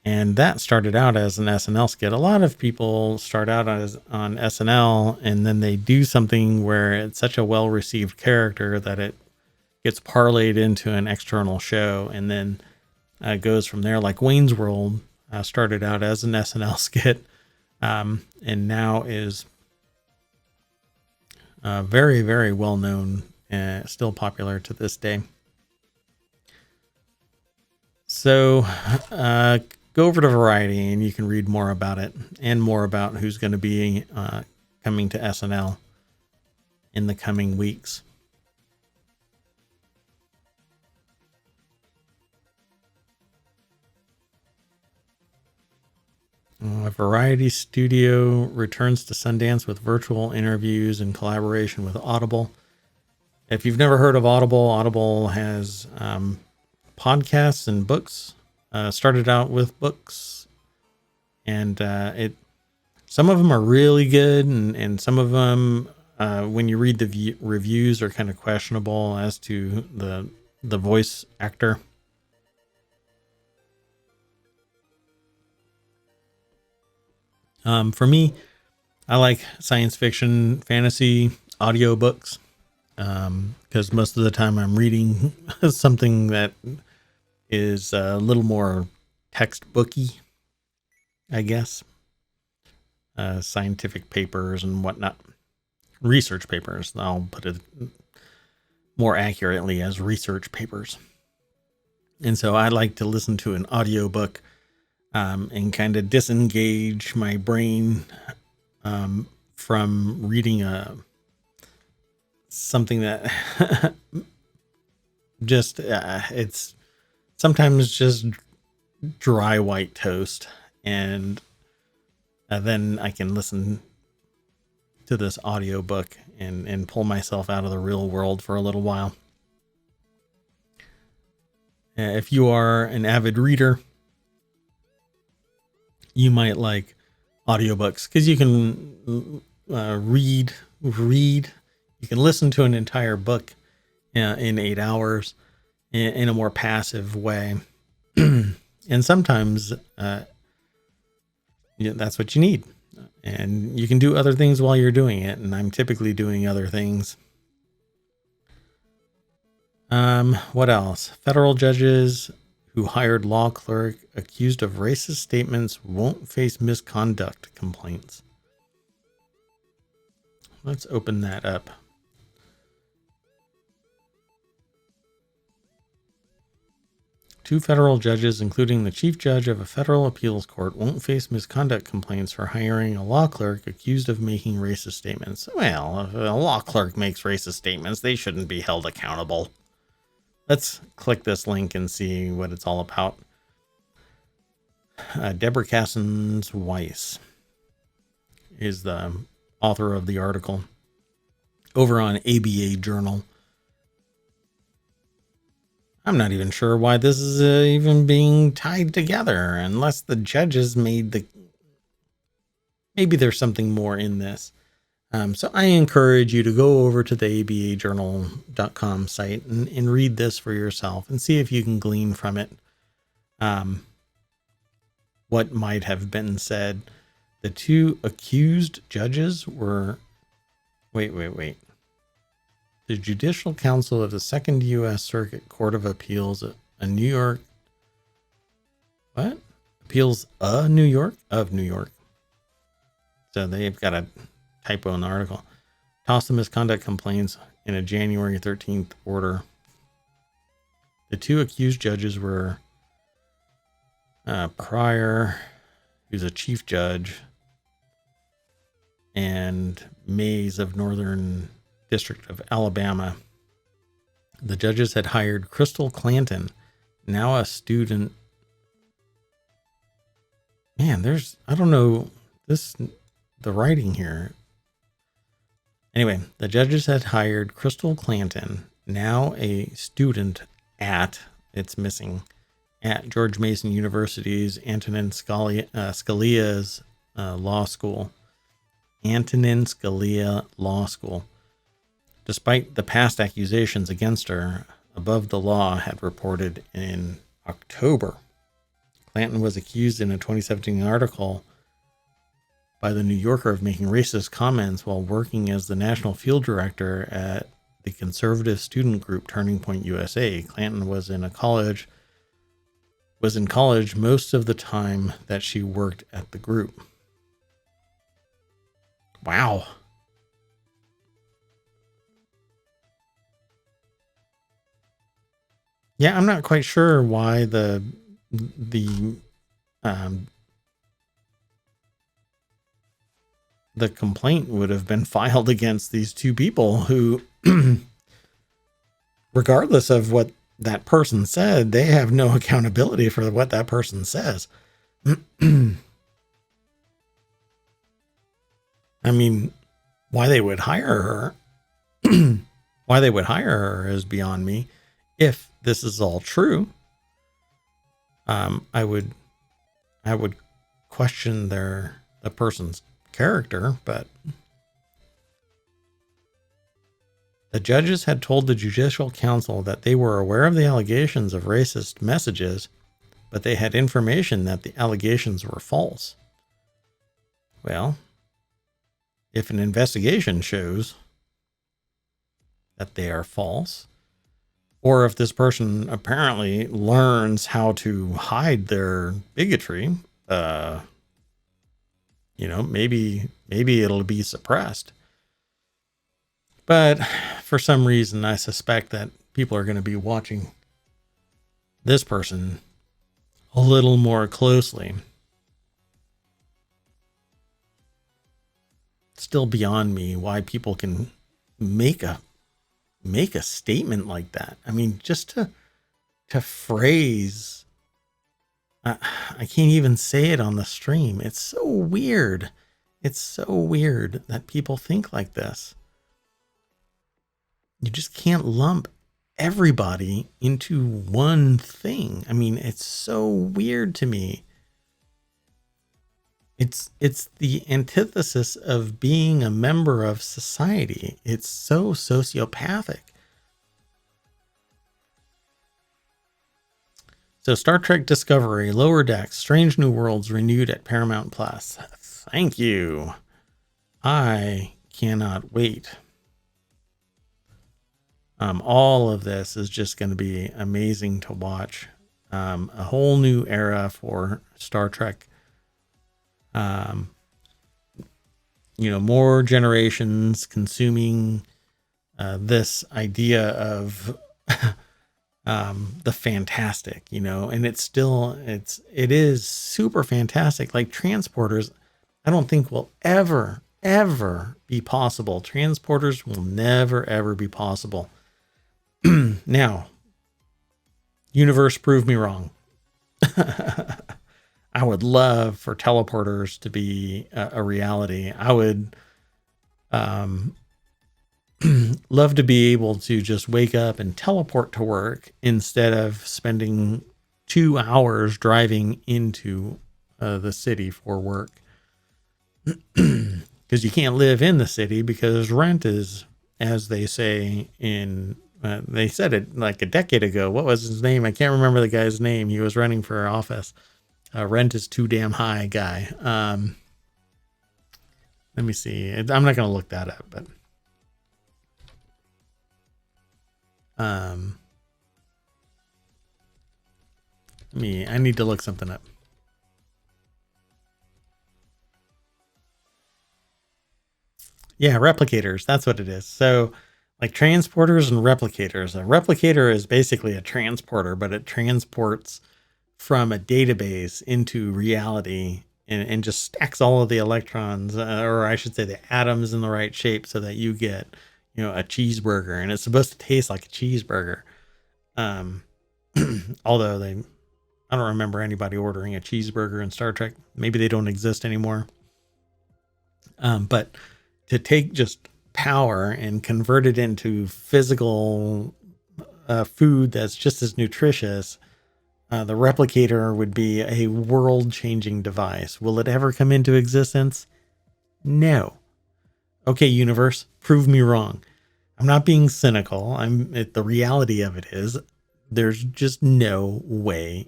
And that started out as an SNL skit. A lot of people start out on SNL, and then they do something where it's such a well-received character that it gets parlayed into an external show, and then goes from there. Like Wayne's World started out as an SNL skit, and now is very, very well known, still popular to this day. So go over to Variety and you can read more about it and more about who's going to be coming to SNL in the coming weeks. Variety Studio returns to Sundance with virtual interviews in collaboration with Audible. If you've never heard of Audible, Audible has podcasts and books. Started out with books, and some of them are really good, and some of them, when you read the reviews, are kind of questionable as to the voice actor. For me, I like science fiction, fantasy audiobooks, because most of the time I'm reading something that is a little more textbooky, I guess. Scientific papers and whatnot. research papers. I'll put it more accurately as research papers. And so I like to listen to an audiobook and kind of disengage my brain from reading something that just it's sometimes just dry white toast, and then I can listen to this audiobook and pull myself out of the real world for a little while. If you are an avid reader, you might like audiobooks because you can read. You can listen to an entire book in 8 hours in a more passive way. And sometimes that's what you need. And you can do other things while you're doing it. And I'm typically doing other things. What else? Federal judges who hired law clerk accused of racist statements won't face misconduct complaints. Let's open that up. Two federal judges, including the chief judge of a federal appeals court, won't face misconduct complaints for hiring a law clerk accused of making racist statements. Well, if a law clerk makes racist statements, they shouldn't be held accountable. Let's click this link and see what it's all about. Deborah Cassens-Weiss is the author of the article over on ABA Journal. I'm not even sure why this is even being tied together, unless the judges made maybe there's something more in this. So I encourage you to go over to the abajournal.com site and read this for yourself and see if you can glean from it what might have been said. The two accused judges were... Wait. The Judicial Council of the Second U.S. Circuit Court of Appeals, a New York... What? Appeals New York? Of New York. So they've got a typo in the article. Tossed the misconduct complaints in a January 13th order. The two accused judges were Pryor, who's a chief judge, and Mays of Northern District of Alabama. The judges had hired Crystal Clanton, now a student. Man, I don't know the writing here. Anyway, the judges had hired Crystal Clanton, now a student at George Mason University's Antonin Scalia's law school. Antonin Scalia Law School. Despite the past accusations against her, Above the Law had reported in October. Clanton was accused in a 2017 article by the New Yorker of making racist comments while working as the national field director at the conservative student group Turning Point USA. Clanton was in college most of the time that she worked at the group. Wow. Yeah, I'm not quite sure why the complaint would have been filed against these two people who, regardless of what that person said, they have no accountability for what that person says. I mean, why they would hire her is beyond me. If this is all true, I would question the person's character, but the judges had told the Judicial Council that they were aware of the allegations of racist messages, but they had information that the allegations were false. Well, if an investigation shows that they are false, or if this person apparently learns how to hide their bigotry, maybe it'll be suppressed. But for some reason, I suspect that people are going to be watching this person a little more closely. It's still beyond me why people can make a statement like that. I mean, just to phrase, I can't even say it on the stream. It's so weird. It's so weird that people think like this. You just can't lump everybody into one thing. I mean, it's so weird to me. It's the antithesis of being a member of society. It's so sociopathic. So Star Trek Discovery, Lower Decks, Strange New Worlds renewed at Paramount Plus. Thank you. I cannot wait. All of this is just going to be amazing to watch. A whole new era for Star Trek. More generations consuming this idea of the fantastic, and it is super fantastic. Like transporters, I don't think will ever be possible. Transporters will never ever be possible. Now, universe, prove me wrong. I would love for teleporters to be a reality. I would love to be able to just wake up and teleport to work instead of spending 2 hours driving into the city for work. Because you can't live in the city because rent is, as they say they said it like a decade ago. What was his name? I can't remember the guy's name. He was running for office. Rent is too damn high guy. Let me see. I'm not going to look that up, but I need to look something up. Yeah, replicators. That's what it is. So like transporters and replicators. A replicator is basically a transporter, but it transports from a database into reality and just stacks all of the electrons, or I should say the atoms in the right shape so that you get, a cheeseburger, and it's supposed to taste like a cheeseburger. Although I don't remember anybody ordering a cheeseburger in Star Trek. Maybe they don't exist anymore. But to take just power and convert it into physical food that's just as nutritious, the replicator would be a world-changing device. Will it ever come into existence? No. Okay, universe, prove me wrong. I'm not being cynical. The reality of it is there's just no way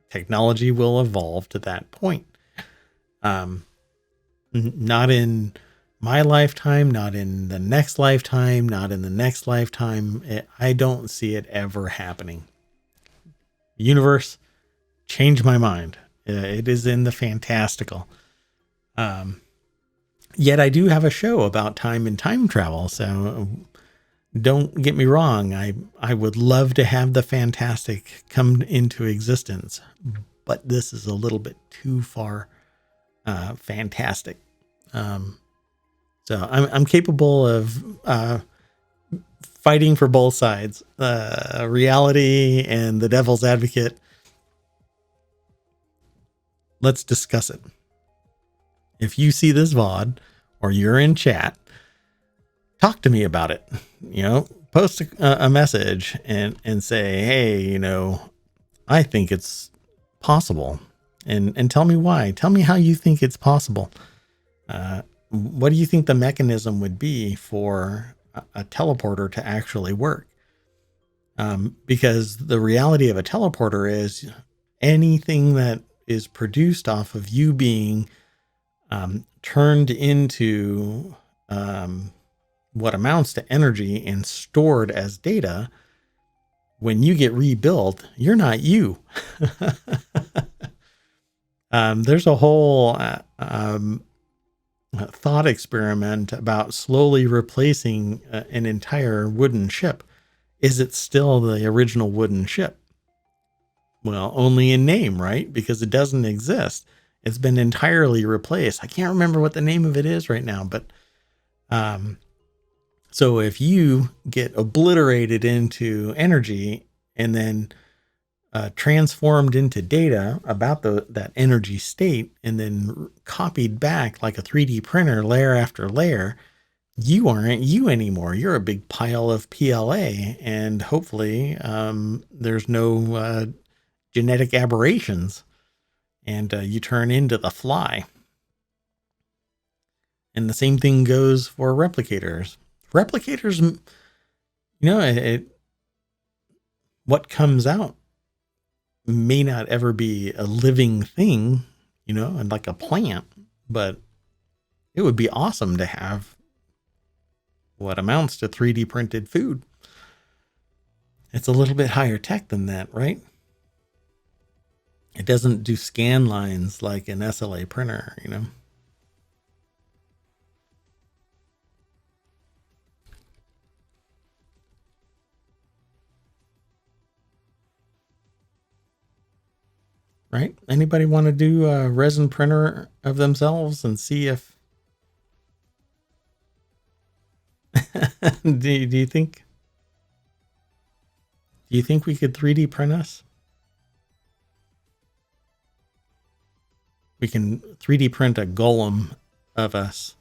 technology will evolve to that point. Not in my lifetime, not in the next lifetime, not in the next lifetime. I don't see it ever happening. Universe, change my mind. It is in the fantastical. Yet I do have a show about time and time travel, so don't get me wrong. I would love to have the fantastic come into existence, but this is a little bit too far fantastic. So I'm capable of fighting for both sides, reality and the devil's advocate. Let's discuss it. If you see this VOD or you're in chat, talk to me about it. Post a message and say, hey, I think it's possible, and tell me why. Tell me how you think it's possible. What do you think the mechanism would be for a teleporter to actually work? Because the reality of a teleporter is anything that is produced off of you being turned into what amounts to energy and stored as data. When you get rebuilt, you're not you. There's a whole thought experiment about slowly replacing an entire wooden ship. Is it still the original wooden ship? Well, only in name, right? Because it doesn't exist. It's been entirely replaced. I can't remember what the name of it is right now, but so if you get obliterated into energy and then transformed into data about that energy state and then copied back like a 3D printer layer after layer, you aren't you anymore. You're a big pile of PLA, and hopefully there's no genetic aberrations, and you turn into the fly. And the same thing goes for replicators. Replicators, what comes out may not ever be a living thing, and like a plant, but it would be awesome to have what amounts to 3D printed food. It's a little bit higher tech than that, right? It doesn't do scan lines like an SLA printer, Right? Anybody want to do a resin printer of themselves and see if do you think we could 3D print us? We can 3D print a golem of us,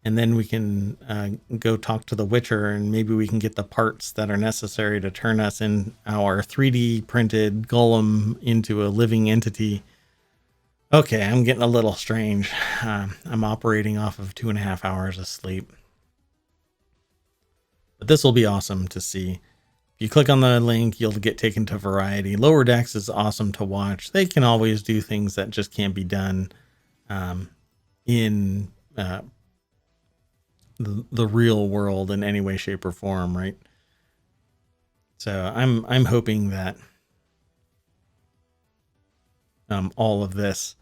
and then we can go talk to the Witcher, and maybe we can get the parts that are necessary to turn us in our 3D printed golem into a living entity. Okay, I'm getting a little strange. I'm operating off of 2.5 hours of sleep. But this will be awesome to see. If you click on the link, you'll get taken to Variety. Lower Decks is awesome to watch. They can always do things that just can't be done in the real world in any way, shape, or form, right? So I'm hoping that all of this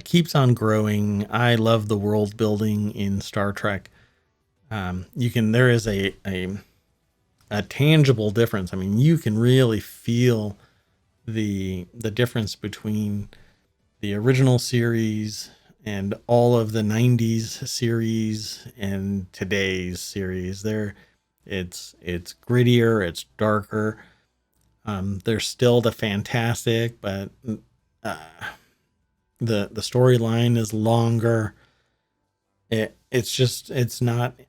keeps on growing. I love the world building in Star Trek. There is a tangible difference. I mean, you can really feel the difference between the original series and all of the 90s series and today's series. It's grittier, it's darker. There's still the fantastic, but the storyline is longer. It's not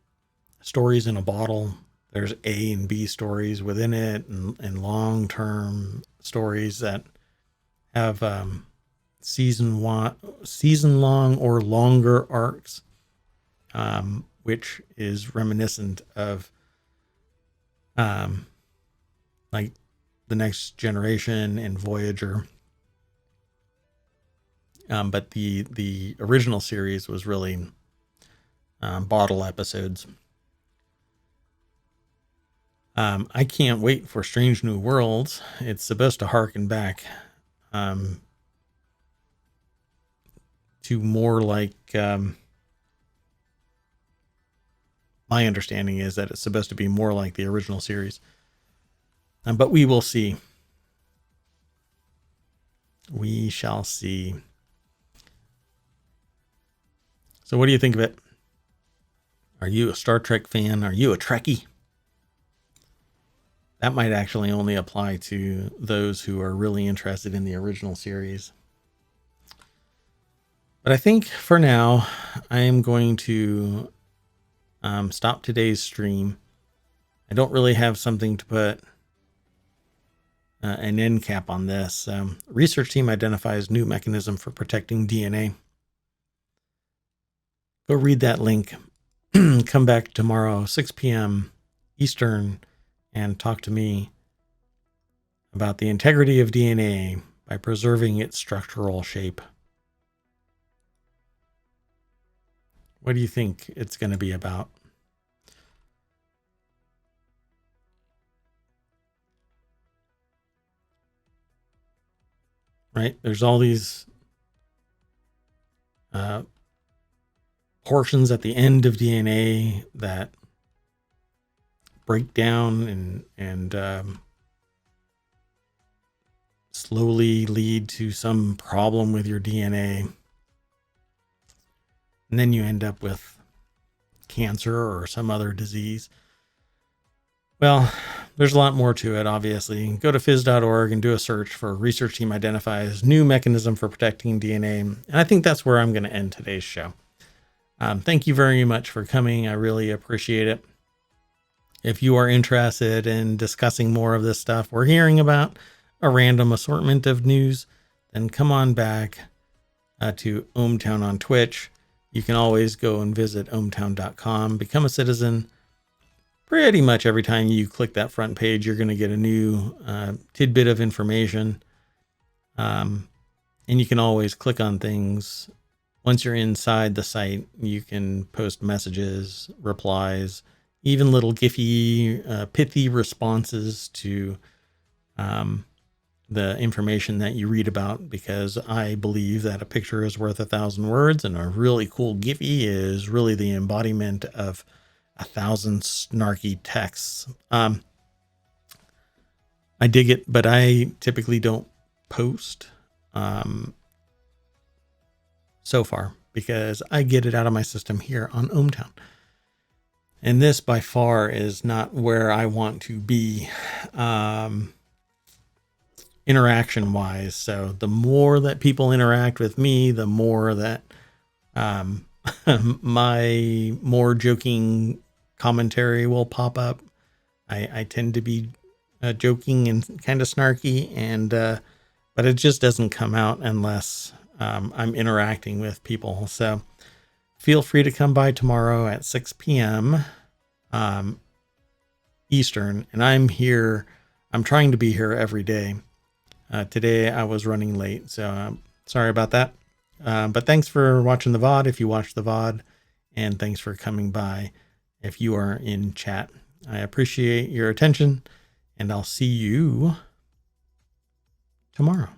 stories in a bottle. There's A and B stories within it, and long-term stories that have season long or longer arcs, which is reminiscent of like The Next Generation and Voyager. But the original series was really bottle episodes. I can't wait for Strange New Worlds. It's supposed to harken back to more like my understanding is that it's supposed to be more like the original series. But we will see. We shall see. So what do you think of it? Are you a Star Trek fan? Are you a Trekkie? That might actually only apply to those who are really interested in the original series. But I think for now, I am going to stop today's stream. I don't really have something to put an end cap on this. Research team identifies new mechanism for protecting DNA. Go read that link. Come back tomorrow, 6 p.m. Eastern, and talk to me about the integrity of DNA by preserving its structural shape. What do you think it's going to be about? Right? There's all these portions at the end of DNA that break down and slowly lead to some problem with your DNA. And then you end up with cancer or some other disease. Well, there's a lot more to it, obviously. Go to phys.org and do a search for research team identifies new mechanism for protecting DNA. And I think that's where I'm going to end today's show. Thank you very much for coming. I really appreciate it. If you are interested in discussing more of this stuff we're hearing about, a random assortment of news, then come on back to ohmTown on Twitch. You can always go and visit ohmTown.com, become a citizen. Pretty much every time you click that front page, you're going to get a new tidbit of information. And you can always click on things. Once you're inside the site, you can post messages, replies, even little gify, pithy responses to the information that you read about, because I believe that a picture is worth 1,000 words, and a really cool gify is really the embodiment of 1,000 snarky texts. I dig it, but I typically don't post so far because I get it out of my system here on ohmTown. And this by far is not where I want to be interaction wise. So the more that people interact with me, the more that my more joking commentary will pop up. I tend to be joking and kind of snarky, and but it just doesn't come out unless I'm interacting with people. So feel free to come by tomorrow at 6 p.m. Eastern, and I'm here. I'm trying to be here every day. Today I was running late, so sorry about that. But thanks for watching the VOD if you watched the VOD, and thanks for coming by if you are in chat. I appreciate your attention, and I'll see you tomorrow.